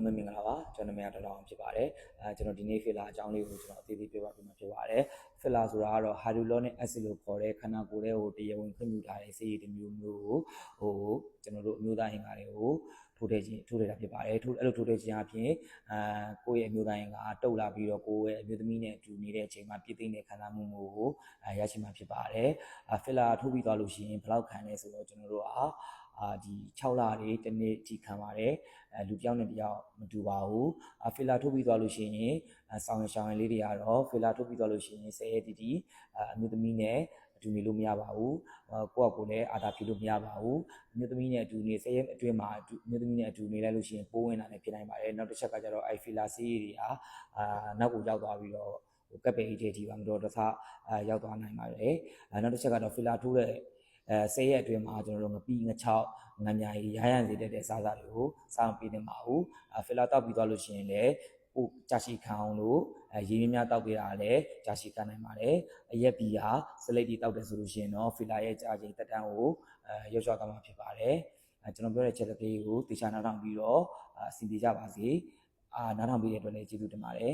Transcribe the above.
မင်္ဂလာပါကျွန်တော်နာမည်တော်အောင်ဖြစ်ပါတယ်ကျွန်တော်ဒီနေ့ဖီလာအကြောင်းလေးကိုကျွန်တော်အသေးသေးပြောပြပေးမှာဖြစ်ပါတယ်ဖီလာဆိုတာကတော့ hyaluronic acid လို့ခေါ်တဲ့ခန္ဓာကိုယ်ရဲ့ကိုတရားဝင်ခွင့်ပြုထားတဲ့ဆေးရည်တစ်မျိုးမျိုးကိုကျွန်တော်တို့အမျိုးသားအင်္ဂါတွေကိုထိုးထည့်တာဖြစ်ပါတယ်အဲ့လိုထိုးထည့်ခြင်းအပြင်ကိုယ့်ရဲ့အမျိုးသားအင်္ဂါတုတ်လာပြီးတော့ကိုယ့်ရဲ့အမျိုးသမီးနဲ့အတူနေတဲ့အချိန်မှာပြည့်သိမ့်တဲ့ခံစားမှုကိုရရှိမှာဖြစ်ပါတယ်ဖီလာထိုးပြီးသွားလို့ရှိရင်ဘယ်လောက်ခံလဲဆိုတော့ကျွန်တော်တို့ဒီ6လတွေတစ်နေ့ထိခံပါတယ်လူတစ်ယောက်နဲ့တစ်ယောက်မတူပါဘူးဖီလာထိုးပြီးသွားလို့ရှိရင်ဆောင်းရှောင်းလေးတွေကတော့ဖီလာထိုးပြီးသွားလို့ရှိရင်10ရက်တီအမျိုးသမီးနဲ့အတူနေလို့မရပါဘူးကိုယ့်အကိုလည်းအာသာဖြေလို့မရပါဘူးအမျိုးသမီးနဲ့အတူနေ10ရက်အတွင်းမှာအမျိုးသမီးနဲ့အတူနေလိုက်လို့ရှိရင်ပိုးဝင်တာလည်းဖြစ်နိုင်ပါတယ်နောက်တစ်ချက်ကကျတော့ဖီလာဆေးတွေနောက်ကိုရောက်သွားပြီးတော့ကပ်ပေအေးတီပါမတော်တဆရောက်သွားနိုင်ပါတယ်နောက်တစ်ချက်ကတော့ဖီလာထိုးတဲ့10ရက်အတွင်းမှာကျွန်တော်တို့ငပိငချောက်ငညာရီရရန်စေတဲ့စားစားတွေကိုစားမပေးသင့်ပါဘူးဖီလာတောက်ပြီးသွားလို့ရှိရင်လည်းပို့ကြာရှည်ခံအောင်လို့ရင်းများတောက်ပေးတာလည်းကြာရှည်ခံနိုင်ပါတယ်အရက်ဘီဟာစလိတ်တီတောက်တယ်ဆိုလို့ရှိရင်တော့ဖီလာရဲ့ကြာချိန်တက်တန်းကိုရွှေ့သွားမှာဖြစ်ပါတယ်ကျွန်တော်ပြောတဲ့ချက်လေးကိုတေချာနားထောင်ပြီးတော့အစီအပြေကြပါစေနားထောင်ပြီးတဲ့အတွက်လည်းကျေးဇူးတင်ပါတယ်